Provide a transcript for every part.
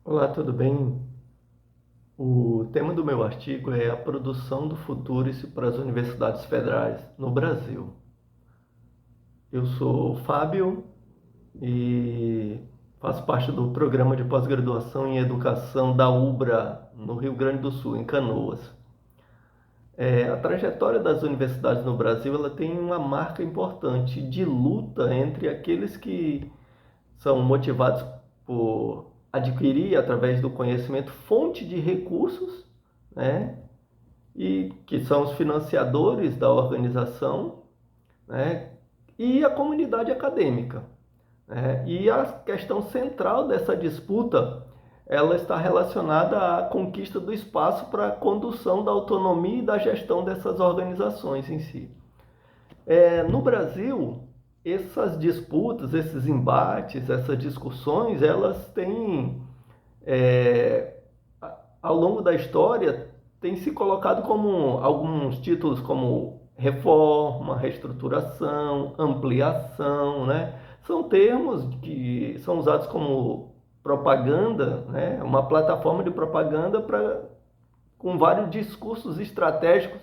Olá, tudo bem? O tema do meu artigo é a produção do Futurice para as universidades federais no Brasil. Eu sou o Fábio e faço parte do programa de pós-graduação em educação da UBRA, no Rio Grande do Sul, em Canoas. A trajetória das universidades no Brasil ela tem uma marca importante de luta entre aqueles que são motivados por adquirir, através do conhecimento, fonte de recursos, né? E que são os financiadores da organização, né? E a comunidade acadêmica, né? E a questão central dessa disputa ela está relacionada à conquista do espaço para a condução da autonomia e da gestão dessas organizações em si. No Brasil, essas disputas, esses embates, essas discussões, elas têm, é, ao longo da história, têm se colocado como alguns títulos como reforma, reestruturação, ampliação, né? São termos que são usados como propaganda, né? Uma plataforma de propaganda com vários discursos estratégicos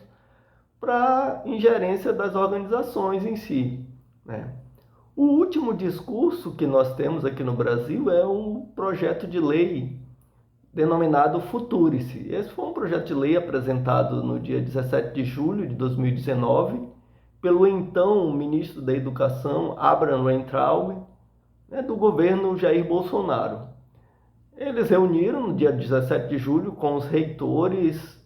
para ingerência das organizações em si, né? O último discurso que nós temos aqui no Brasil é um projeto de lei denominado Futurice. Esse foi um projeto de lei apresentado no dia 17 de julho de 2019 pelo então ministro da Educação, Abraham Weintraub, né, do governo Jair Bolsonaro. Eles reuniram no dia 17 de julho com os reitores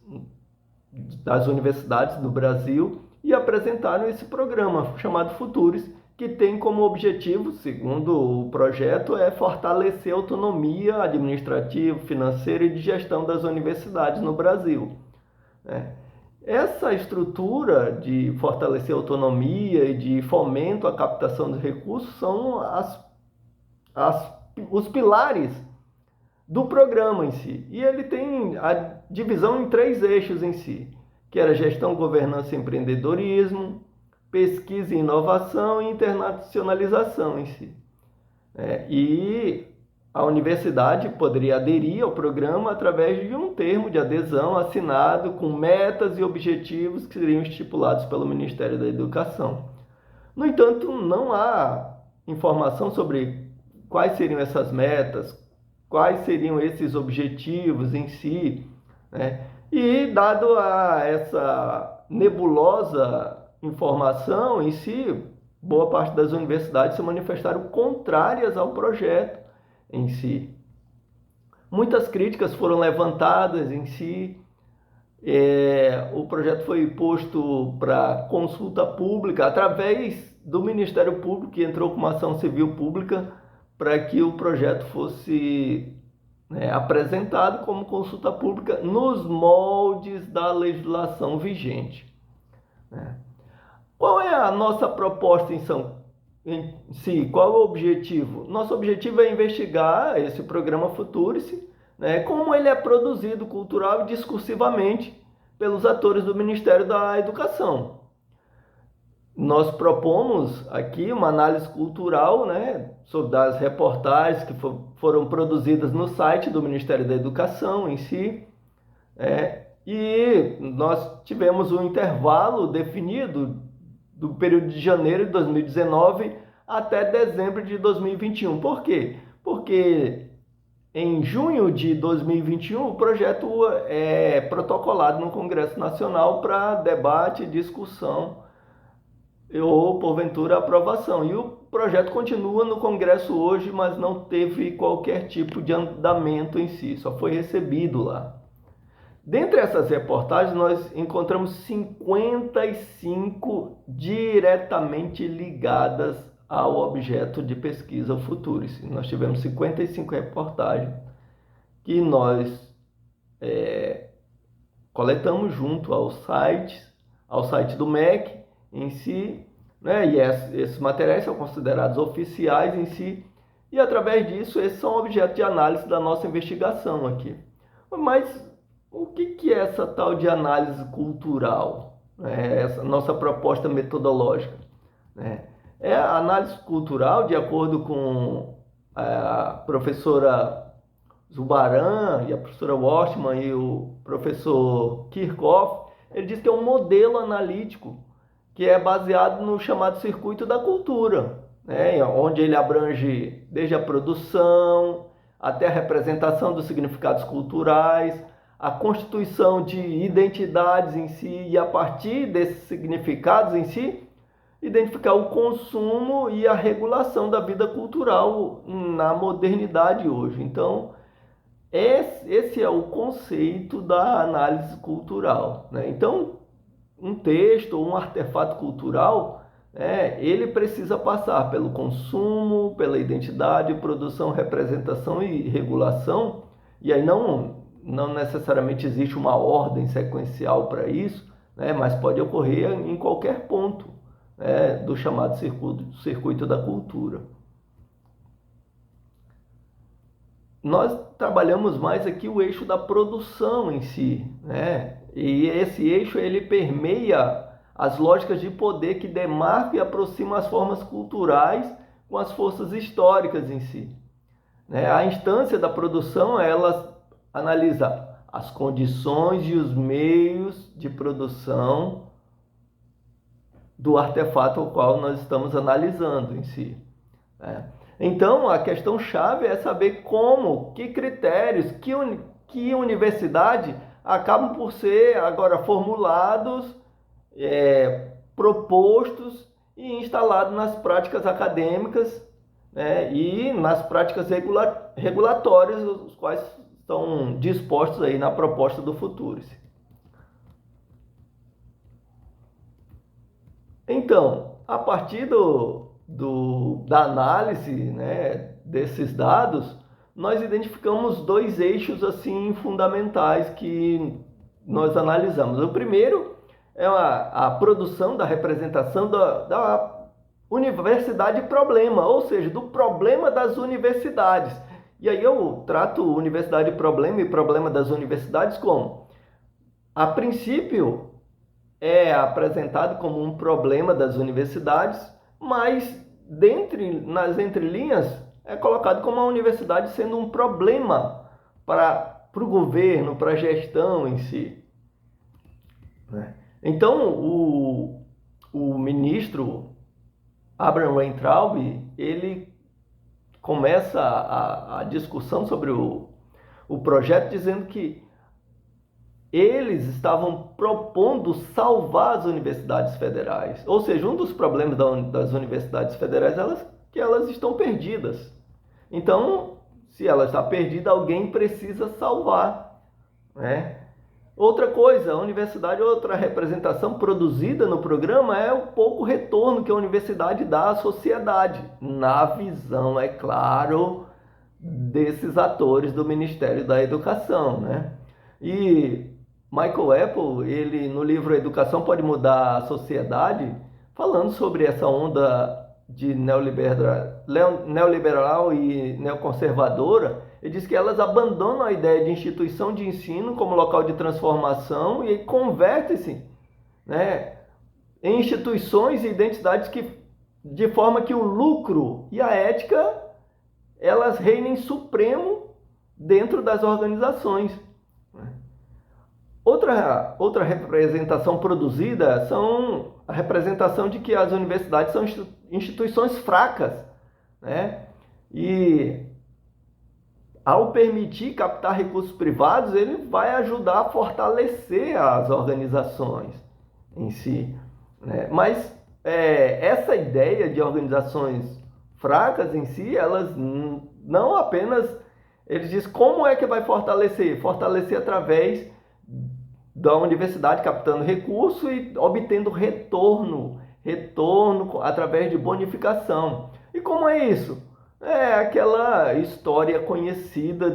das universidades do Brasil e apresentaram esse programa chamado Futuris, que tem como objetivo, segundo o projeto, fortalecer a autonomia administrativa, financeira e de gestão das universidades no Brasil. Essa estrutura de fortalecer a autonomia e de fomento à captação de recursos são os pilares do programa em si. E ele tem a divisão em três eixos em si, que era gestão, governança e empreendedorismo, pesquisa e inovação e internacionalização em si. E a universidade poderia aderir ao programa através de um termo de adesão assinado com metas e objetivos que seriam estipulados pelo Ministério da Educação. No entanto, não há informação sobre quais seriam essas metas, quais seriam esses objetivos em si, né? E dado a essa nebulosa informação em si, boa parte das universidades se manifestaram contrárias ao projeto em si. Muitas críticas foram levantadas em si. O projeto foi posto para consulta pública através do Ministério Público, que entrou com uma ação civil pública para que o projeto fosse apresentado como consulta pública nos moldes da legislação vigente. Qual é a nossa proposta em si? Qual é o objetivo? Nosso objetivo é investigar esse programa Futurice, como ele é produzido cultural e discursivamente pelos atores do Ministério da Educação. Nós propomos aqui uma análise cultural, sobre as reportagens que foram produzidas no site do Ministério da Educação em si, e nós tivemos um intervalo definido do período de janeiro de 2019 até dezembro de 2021. Por quê? Porque em junho de 2021 o projeto é protocolado no Congresso Nacional para debate, discussão ou, porventura, aprovação. E o projeto continua no Congresso hoje, mas não teve qualquer tipo de andamento em si, só foi recebido lá. Dentre essas reportagens, nós encontramos 55 diretamente ligadas ao objeto de pesquisa, o Futurice. Nós tivemos 55 reportagens que nós coletamos junto ao site do MEC em si, e esses materiais são considerados oficiais em si, e através disso, esses são objeto de análise da nossa investigação aqui. Mas o que é essa tal de análise cultural? Essa nossa proposta metodológica. A análise cultural, de acordo com a professora Zubaran e a professora Wortmann e o professor Kirchhoff, ele diz que é um modelo analítico que é baseado no chamado circuito da cultura, né? Onde ele abrange desde a produção até a representação dos significados culturais, a constituição de identidades em si e, a partir desses significados em si, identificar o consumo e a regulação da vida cultural na modernidade hoje. Então, esse é o conceito da análise cultural, né? Então, um texto ou um artefato cultural, ele precisa passar pelo consumo, pela identidade, produção, representação e regulação, e aí não necessariamente existe uma ordem sequencial para isso, né? Mas pode ocorrer em qualquer ponto, né, do chamado circuito da cultura. Nós trabalhamos mais aqui o eixo da produção em si, né? E esse eixo ele permeia as lógicas de poder que demarcam e aproximam as formas culturais com as forças históricas em si, né? A instância da produção, ela analisa as condições e os meios de produção do artefato ao qual nós estamos analisando em si, né? Então, a questão chave é saber como, que critérios, que universidade acabam por ser agora formulados, propostos e instalados nas práticas acadêmicas, né, e nas práticas regulatórias, os quais estão dispostos aí na proposta do Futurice. Então, a partir da análise, né, desses dados, nós identificamos dois eixos assim fundamentais que nós analisamos. O primeiro é a produção da representação da universidade problema, ou seja, do problema das universidades. E aí eu trato universidade problema e problema das universidades como, a princípio, é apresentado como um problema das universidades, mas nas entrelinhas é colocado como a universidade sendo um problema para o governo, para a gestão em si, né? Então, o ministro Abraham Weintraub, ele começa a discussão sobre o projeto dizendo que eles estavam propondo salvar as universidades federais. Ou seja, um dos problemas das universidades federais é que elas estão perdidas. Então, se ela está perdida, alguém precisa salvar, né? Outra coisa, a universidade, outra representação produzida no programa é o pouco retorno que a universidade dá à sociedade, na visão, é claro, desses atores do Ministério da Educação, né? E Michael Apple, ele no livro Educação Pode Mudar a Sociedade, falando sobre essa onda de neoliberal e neoconservadora, ele diz que elas abandonam a ideia de instituição de ensino como local de transformação e convertem-se, né, em instituições e identidades de forma que o lucro e a ética elas reinem supremo dentro das organizações. Outra representação produzida são a representação de que as universidades são instituições fracas, né? E ao permitir captar recursos privados, ele vai ajudar a fortalecer as organizações em si, né? Mas essa ideia de organizações fracas em si, elas não apenas... Ele diz como é que vai fortalecer? Fortalecer através da universidade captando recurso e obtendo retorno através de bonificação. E como é isso? É aquela história conhecida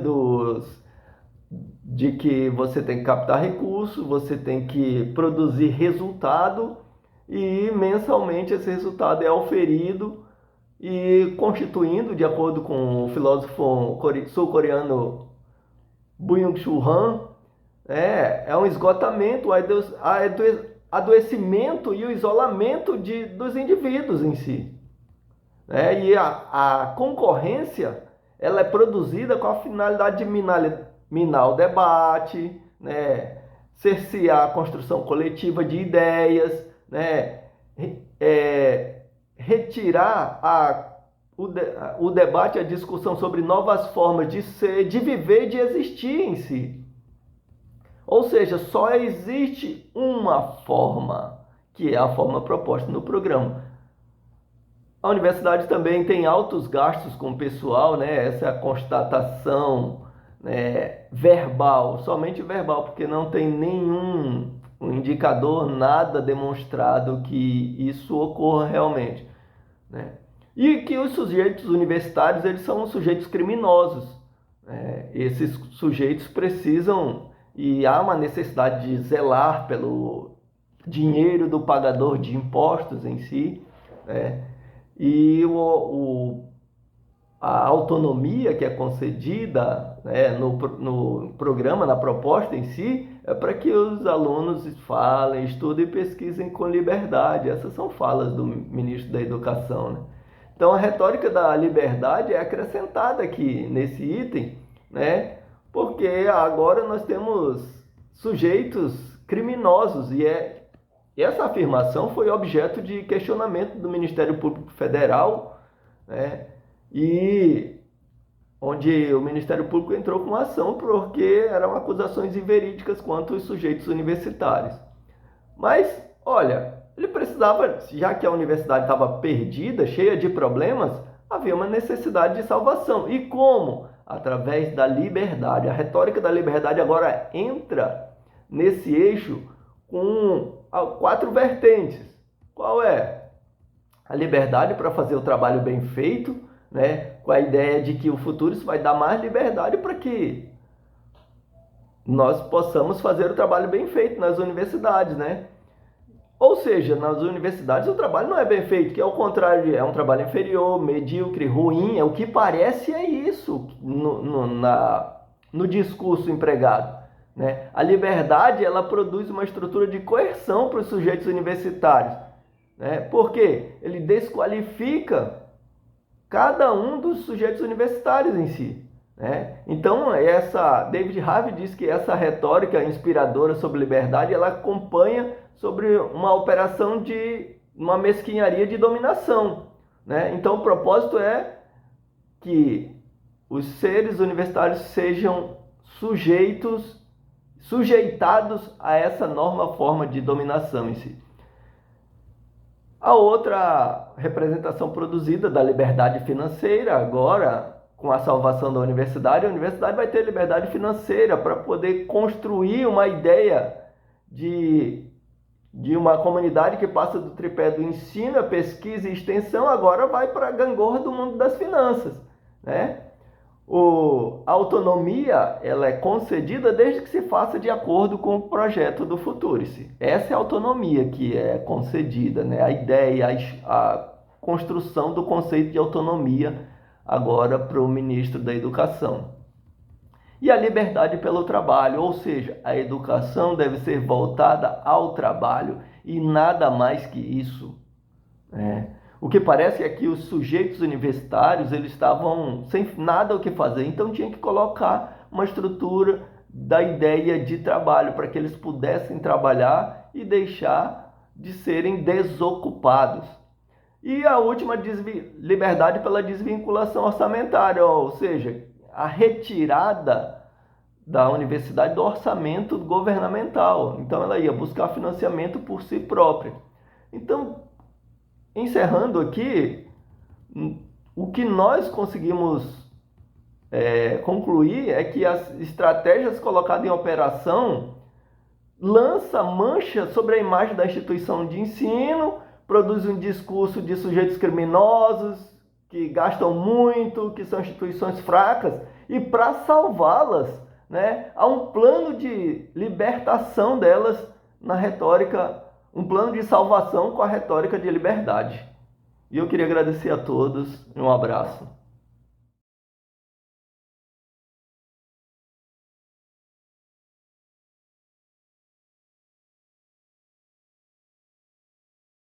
de que você tem que captar recurso, você tem que produzir resultado e mensalmente esse resultado é auferido e constituindo, de acordo com o filósofo sul-coreano Byung-Chul Han, é um esgotamento, adoecimento e o isolamento dos indivíduos em si. E a concorrência ela é produzida com a finalidade de minar o debate, né? Cercear a construção coletiva de ideias, né? Retirar o debate, a discussão sobre novas formas de ser, de viver e de existir em si. Ou seja, só existe uma forma, que é a forma proposta no programa. A universidade também tem altos gastos com o pessoal, né? Essa é a constatação, né, verbal, somente verbal, porque não tem nenhum indicador, nada demonstrado que isso ocorra realmente, né? E que os sujeitos universitários, eles são sujeitos criminosos, né? Esses sujeitos precisam, e há uma necessidade de zelar pelo dinheiro do pagador de impostos em si, né? E a autonomia que é concedida, né, no programa, na proposta em si, é para que os alunos falem, estudem e pesquisem com liberdade. Essas são falas do ministro da Educação, né? Então, a retórica da liberdade é acrescentada aqui nesse item, né? Porque agora nós temos sujeitos criminosos e essa afirmação foi objeto de questionamento do Ministério Público Federal, né? E onde o Ministério Público entrou com ação porque eram acusações inverídicas quanto aos sujeitos universitários. Mas, olha, ele precisava, já que a universidade estava perdida, cheia de problemas, havia uma necessidade de salvação. E como? Através da liberdade. A retórica da liberdade agora entra nesse eixo com 4 vertentes. Qual é? A liberdade para fazer o trabalho bem feito, né? Com a ideia de que o futuro vai dar mais liberdade para que nós possamos fazer o trabalho bem feito nas universidades, né? Ou seja, nas universidades o trabalho não é bem feito, que ao contrário, é um trabalho inferior, medíocre, ruim, é o que parece é isso no discurso empregado, né? A liberdade, ela produz uma estrutura de coerção para os sujeitos universitários, né? Porque ele desqualifica cada um dos sujeitos universitários em si, né? Então, David Harvey diz que essa retórica inspiradora sobre liberdade, ela acompanha sobre uma operação de uma mesquinharia de dominação, né? Então, o propósito é que os seres universitários sejam sujeitados a essa nova forma de dominação em si. A outra representação produzida da liberdade financeira, agora, com a salvação da universidade, a universidade vai ter liberdade financeira para poder construir uma ideia de uma comunidade que passa do tripé do ensino, a pesquisa e extensão, agora vai para a gangorra do mundo das finanças, né? A autonomia, ela é concedida desde que se faça de acordo com o projeto do Futurice. Essa é a autonomia que é concedida, né? A ideia, a construção do conceito de autonomia agora para o ministro da Educação. E a liberdade pelo trabalho, ou seja, a educação deve ser voltada ao trabalho e nada mais que isso, né? O que parece é que os sujeitos universitários, eles estavam sem nada o que fazer, então tinha que colocar uma estrutura da ideia de trabalho para que eles pudessem trabalhar e deixar de serem desocupados. E a última, liberdade pela desvinculação orçamentária, ou seja, a retirada da universidade do orçamento governamental. Então ela ia buscar financiamento por si própria. Então, encerrando aqui, o que nós conseguimos concluir é que as estratégias colocadas em operação lança mancha sobre a imagem da instituição de ensino, produz um discurso de sujeitos criminosos que gastam muito, que são instituições fracas, e para salvá-las, né, há um plano de libertação delas na retórica, um plano de salvação com a retórica de liberdade. E eu queria agradecer a todos, um abraço.